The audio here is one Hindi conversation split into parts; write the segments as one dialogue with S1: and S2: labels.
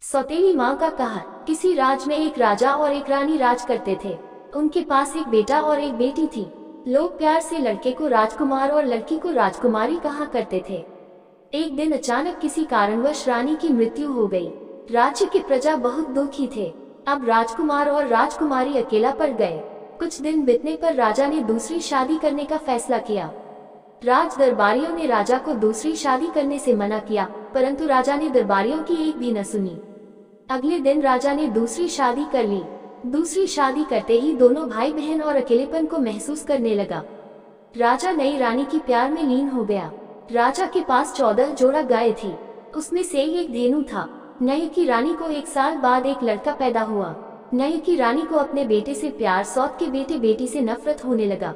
S1: सौतेली माँ का कहा। किसी राज में एक राजा और एक रानी राज करते थे। उनके पास एक बेटा और एक बेटी थी। लोग प्यार से लड़के को राजकुमार और लड़की को राजकुमारी कहा करते थे। एक दिन अचानक किसी कारणवश रानी की मृत्यु हो गई। राज्य के प्रजा बहुत दुखी थे। अब राजकुमार और राजकुमारी अकेला पड़ गए। कुछ दिन बीतने पर राजा ने दूसरी शादी करने का फैसला किया। राज दरबारियों ने राजा को दूसरी शादी करने से मना किया, परंतु राजा ने दरबारियों की एक भी न सुनी। अगले दिन राजा ने दूसरी शादी कर ली। दूसरी शादी करते ही दोनों भाई बहन और अकेलेपन को महसूस करने लगा। राजा नई रानी की प्यार में लीन हो गया। राजा के पास 14 जोड़ा गाय थी। उसमें से एक धेनु था। नई की रानी को 1 साल बाद एक लड़का पैदा हुआ। नई की रानी को अपने बेटे से प्यार, सौत के बेटे बेटी से नफरत होने लगा।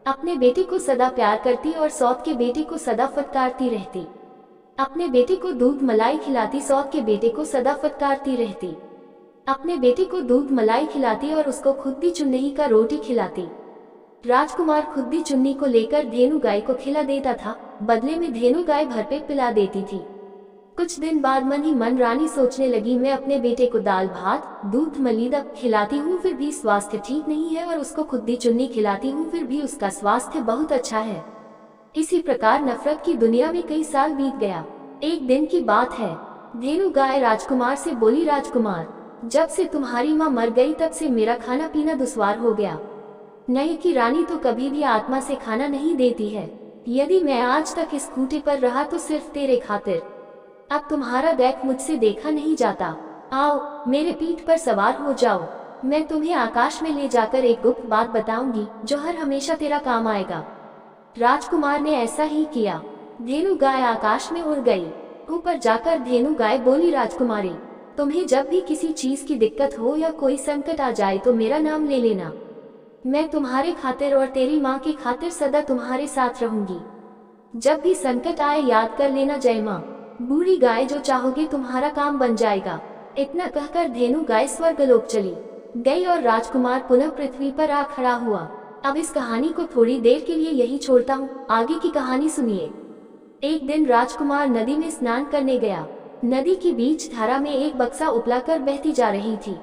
S1: अपने बेटे को सदा प्यार करती और सौत के बेटे को सदा फटकारती रहती। अपने बेटे को दूध मलाई खिलाती, सौत के बेटे को सदा फटकारती रहती। अपने बेटे को दूध मलाई खिलाती और उसको खुद्दी चुन्नी का रोटी खिलाती। राजकुमार खुद्दी चुन्नी को लेकर धेनु गाय को खिला देता था, बदले में धेनु गाय भरपेट पिला देती थी। कुछ दिन बाद मन ही मन रानी सोचने लगी, मैं अपने बेटे को दाल भात दूध मलीदा खिलाती हूँ फिर भी स्वास्थ्य ठीक नहीं है, और उसको खुद्दी चुन्नी खिलाती हूँ फिर भी उसका स्वास्थ्य बहुत अच्छा है। इसी प्रकार नफरत की दुनिया में कई साल बीत गया। एक दिन की बात है। धेनु गाय राजकुमार से बोली, राजकुमार, जब से तुम्हारी माँ मर गई तब से मेरा खाना पीना दुश्वार हो गया। नई की रानी तो कभी भी आत्मा से खाना नहीं देती है। यदि मैं आज तक इस खूंटे पर रहा तो सिर्फ तेरे खातिर। अब तुम्हारा देख मुझसे देखा नहीं जाता। आओ मेरे पीठ पर सवार हो जाओ। मैं तुम्हें आकाश में ले जाकर एक गुप्त बात बताऊंगी जो हर हमेशा तेरा काम आएगा। राजकुमार ने ऐसा ही किया। धेनु गाय आकाश में उड़ गई। ऊपर जाकर धेनु गाय बोली, राजकुमारी, तुम्हें जब भी किसी चीज की दिक्कत हो या कोई संकट आ जाए तो मेरा नाम ले लेना। मैं तुम्हारे खातिर और तेरी माँ की खातिर सदा तुम्हारे साथ रहूंगी। जब भी संकट आए याद कर लेना जय माँ। बूढ़ी गाय, जो चाहोगे तुम्हारा काम बन जाएगा। इतना कहकर धेनु गाय स्वर्गलोक चली गई और राजकुमार पुनः पृथ्वी पर आ खड़ा हुआ। अब इस कहानी को थोड़ी देर के लिए यही छोड़ता हूँ, आगे की कहानी सुनिए। एक दिन राजकुमार नदी में स्नान करने गया। नदी की बीच धारा में एक बक्सा उपलाकर बहती जा रही थी।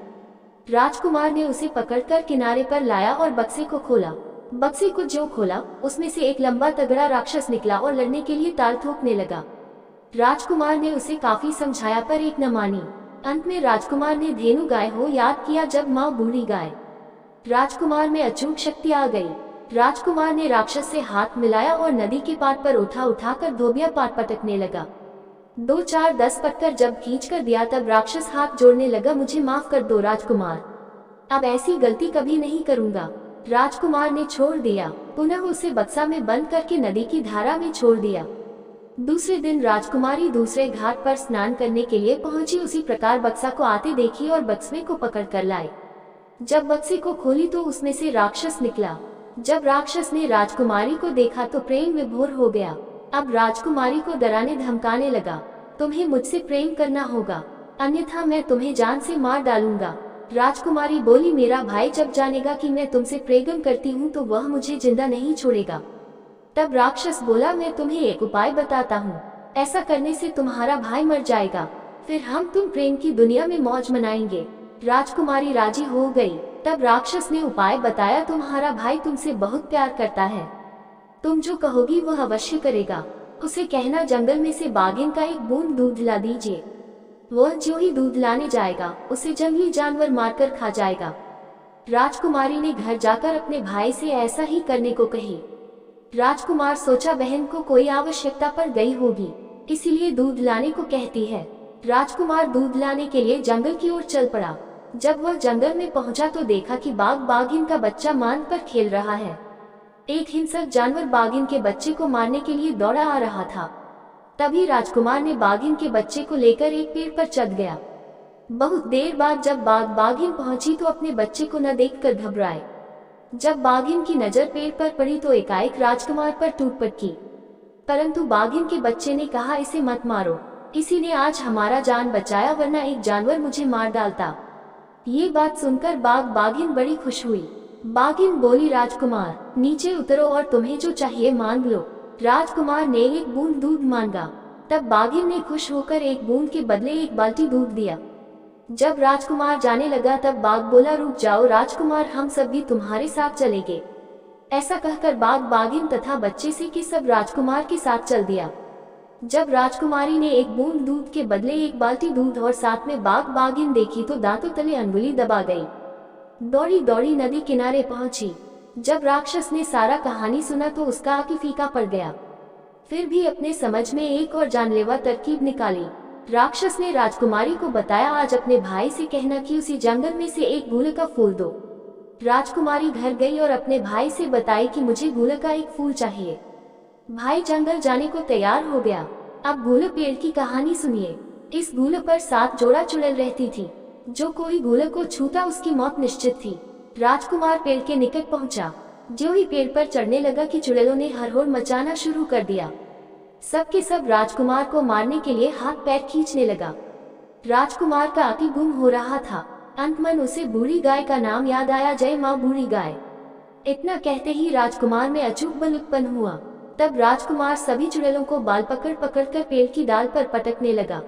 S1: राजकुमार ने उसे पकड़कर किनारे पर लाया और बक्से को खोला। बक्से को जो खोला उसमें से एक लंबा तगड़ा राक्षस निकला और लड़ने के लिए ताल ठोकने लगा। राजकुमार ने उसे काफी समझाया पर एक न मानी। अंत में राजकुमार ने धेनु गाय हो याद किया, जब माँ बूढ़ी गाय। राजकुमार में अचूक शक्ति आ गई। राजकुमार ने राक्षस से हाथ मिलाया और नदी के पार पर उठाकर धोबिया पार पटकने लगा। 2 4 10 पटकर जब खींच कर दिया तब राक्षस हाथ जोड़ने लगा, मुझे माफ कर दो राजकुमार, अब ऐसी गलती कभी नहीं करूंगा। राजकुमार ने छोड़ दिया। पुनः उसे बक्सा में बंद करके नदी की धारा में छोड़ दिया। दूसरे दिन राजकुमारी दूसरे घाट पर स्नान करने के लिए पहुंची। उसी प्रकार बक्सा को आते देखी और बक्से को पकड़ कर लाई। जब बक्से को खोली तो उसमें से राक्षस निकला। जब राक्षस ने राजकुमारी को देखा तो प्रेम विभोर हो गया। अब राजकुमारी को डराने धमकाने लगा, तुम्हें मुझसे प्रेम करना होगा, अन्यथा मैं तुम्हें जान से मार डालूंगा। राजकुमारी बोली, मेरा भाई जब जानेगा कि मैं तुमसे प्रेम करती हूँ तो वह मुझे जिंदा नहीं छोड़ेगा। तब राक्षस बोला, मैं तुम्हें एक उपाय बताता हूँ, ऐसा करने से तुम्हारा भाई मर जाएगा, फिर हम तुम प्रेम की दुनिया में मौज मनाएंगे। राजकुमारी राजी हो गई। तब राक्षस ने उपाय बताया, तुम्हारा भाई तुमसे बहुत प्यार करता है, तुम जो कहोगी वह अवश्य करेगा। उसे कहना जंगल में से बाघिन का एक बूंद दूध ला दीजिए। वह जो ही दूध लाने जाएगा उसे जंगली जानवर मारकर खा जाएगा। राजकुमारी ने घर जाकर अपने भाई से ऐसा ही करने को कही। राजकुमार सोचा बहन को कोई आवश्यकता पड़ गई होगी, इसीलिए दूध लाने को कहती है। राजकुमार दूध लाने के लिए जंगल की ओर चल पड़ा। जब वह जंगल में पहुंचा तो देखा कि बाघ बाघिन का बच्चा मान पर खेल रहा है। एक हिंसक जानवर बाघिन के बच्चे को मारने के लिए दौड़ा आ रहा था। तभी राजकुमार ने बाघिन के बच्चे को लेकर एक पेड़ पर चढ़ गया। बहुत देर बाद जब बाघिन पहुंची तो अपने बच्चे को न देखकर घबराए। जब बाघिन की नजर पेड़ पर पड़ी तो एकाएक राजकुमार पर टूट पड़की, परंतु बाघिन के बच्चे ने कहा, इसे मत मारो, इसी ने आज हमारा जान बचाया, वरना एक जानवर मुझे मार डालता। ये बात सुनकर बाघिन बड़ी खुश हुई। बाघिन बोली, राजकुमार नीचे उतरो और तुम्हें जो चाहिए मांग लो। राजकुमार ने एक बूंद दूध मांगा। तब बाघिन ने खुश होकर एक बूंद के बदले एक बाल्टी दूध दिया। जब राजकुमार जाने लगा तब बाघ बोला, रुक जाओ राजकुमार, हम सब भी तुम्हारे साथ चलेंगे। ऐसा कहकर बाघ बाघिन तथा बच्चे से कि सब राजकुमार के साथ चल दिया। जब राजकुमारी ने एक बूंद दूध के बदले एक बाल्टी दूध और साथ में बाघ बाघिन देखी तो दांतों तले अंगुली दबा गई। दौड़ी दौड़ी नदी किनारे पहुंची। जब राक्षस ने सारा कहानी सुना तो उसका आंखें फीका पड़ गया। फिर भी अपने समझ में एक और जानलेवा तरकीब निकाली। राक्षस ने राजकुमारी को बताया, आज अपने भाई से कहना कि उसी जंगल में से एक गुल का फूल दो। राजकुमारी घर गई और अपने भाई से बताई कि मुझे गुल का एक फूल चाहिए। भाई जंगल जाने को तैयार हो गया। अब गुल पेड़ की कहानी सुनिए। इस गुल पर 7 जोड़ा चुड़ैल रहती थी। जो कोई गुल को छूता उसकी मौत निश्चित थी। राजकुमार पेड़ के निकट पहुंचा। जो ही पेड़ पर चढ़ने लगा कि चुड़ैलों ने हरहोर मचाना शुरू कर दिया। सब के सब राजकुमार को मारने के लिए हाथ पैर खींचने लगा। राजकुमार का अति गुम हो रहा था। अंतमन उसे बूढ़ी गाय का नाम याद आया, जय माँ बूढ़ी गाय। इतना कहते ही राजकुमार में अचूक बल उत्पन्न हुआ। तब राजकुमार सभी चुड़ैलों को बाल पकड़ पकड़ कर पेड़ की डाल पर पटकने लगा।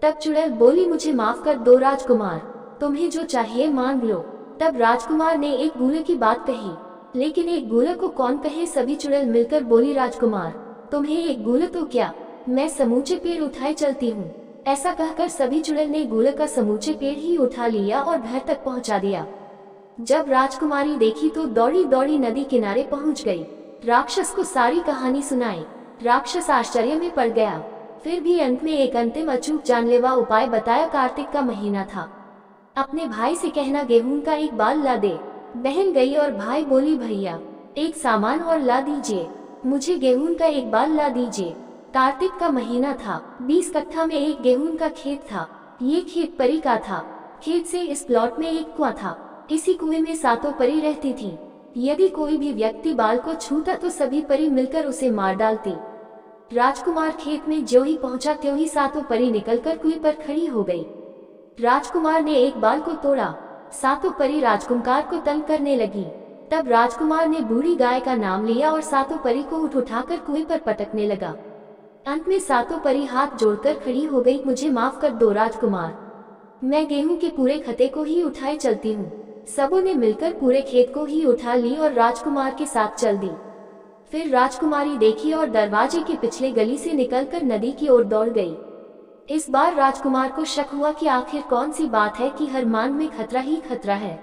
S1: तब चुड़ैल बोली, मुझे माफ कर दो राजकुमार, तुम्हें जो चाहिए मांग लो। तब राजकुमार ने एक गूले की बात कही, लेकिन एक गूले को कौन कहे। सभी चुड़ैल मिलकर बोली, राजकुमार तुम्हें एक गूले तो क्या, मैं समूचे पेड़ उठाए चलती हूँ। ऐसा कहकर सभी चुड़ैल ने गूले का समूचे पेड़ ही उठा लिया और घर तक पहुँचा दिया। जब राजकुमारी देखी तो दौड़ी दौड़ी नदी किनारे पहुँच गई। राक्षस को सारी कहानी सुनाई। राक्षस आश्चर्य में पड़ गया। फिर भी अंत में एक अंतिम अचूक जानलेवा उपाय बताया। कार्तिक का महीना था। अपने भाई से कहना, गेहूं का एक बाल ला दे। बहन गई और भाई बोली, भैया एक सामान और ला दीजिए, मुझे गेहूं का एक बाल ला दीजिए। कार्तिक का महीना था। 20 कट्ठा में एक गेहूं का खेत था। ये खेत परी का था। खेत से इस प्लॉट में एक कुआं था। इसी कुएं में 7 परी रहती थी। यदि कोई भी व्यक्ति बाल को छूता तो सभी परी मिलकर उसे मार डालती। राजकुमार खेत में ज्यों ही पहुंचा त्यों ही 7 परी निकलकर कुएं पर खड़ी हो गई। राजकुमार ने एक बाल को तोड़ा। 7 परी राजकुमार को तंग करने लगी। तब राजकुमार ने बूढ़ी गाय का नाम लिया और 7 परी को उठाकर कुएं पर पटकने लगा। अंत में 7 परी हाथ जोड़कर खड़ी हो गई, मुझे माफ कर दो राजकुमार, मैं गेहूं के पूरे खते को ही उठाए चलती हूँ। सबों ने मिलकर पूरे खेत को ही उठा ली और राजकुमार के साथ चल दी। फिर राजकुमारी देखी और दरवाजे के पिछले गली से निकलकर नदी की ओर दौड़ गई। इस बार राजकुमार को शक हुआ कि आखिर कौन सी बात है कि हर मांग में खतरा ही खतरा है।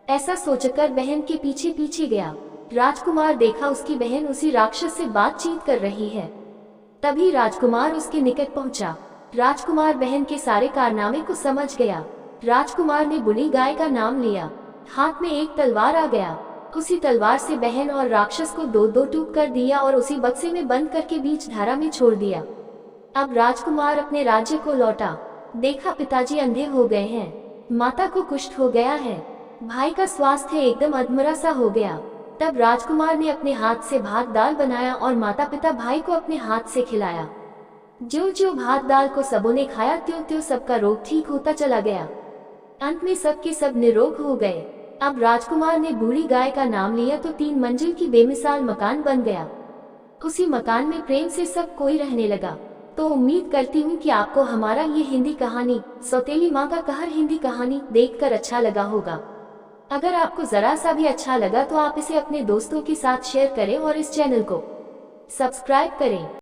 S1: ऐसा सोचकर बहन के पीछे पीछे गया। राजकुमार देखा उसकी बहन उसी राक्षस से बातचीत कर रही है। तभी राजकुमार उसके निकट पहुंचा। राजकुमार बहन के सारे कारनामे को समझ गया। राजकुमार ने बूढ़ी गाय का नाम लिया। हाथ में एक तलवार आ गया। उसी तलवार से बहन और राक्षस को 2-2 टूक कर दिया और उसी बक्से में बंद करके बीच धारा में छोड़ दिया। अब राजकुमार अपने राज्य को लौटा। देखा पिताजी अंधे हो गए हैं, माता को कुष्ठ हो गया है, भाई का स्वास्थ्य एकदम अधमरा सा हो गया। तब राजकुमार ने अपने हाथ से भात दाल बनाया और माता पिता भाई को अपने हाथ से खिलाया। जो जो भात दाल को सबों ने खाया त्यों त्यों सबका रोग ठीक होता चला गया। अंत में सब के सब निरोग हो गए। अब राजकुमार ने बूढ़ी गाय का नाम लिया तो 3 मंजिल की बेमिसाल मकान बन गया। उसी मकान में प्रेम से सब कोई रहने लगा। तो उम्मीद करती हूँ कि आपको हमारा ये हिंदी कहानी सौतेली माँ का कहर हिंदी कहानी देखकर अच्छा लगा होगा। अगर आपको जरा सा भी अच्छा लगा तो आप इसे अपने दोस्तों के साथ शेयर करें और इस चैनल को सब्सक्राइब करें।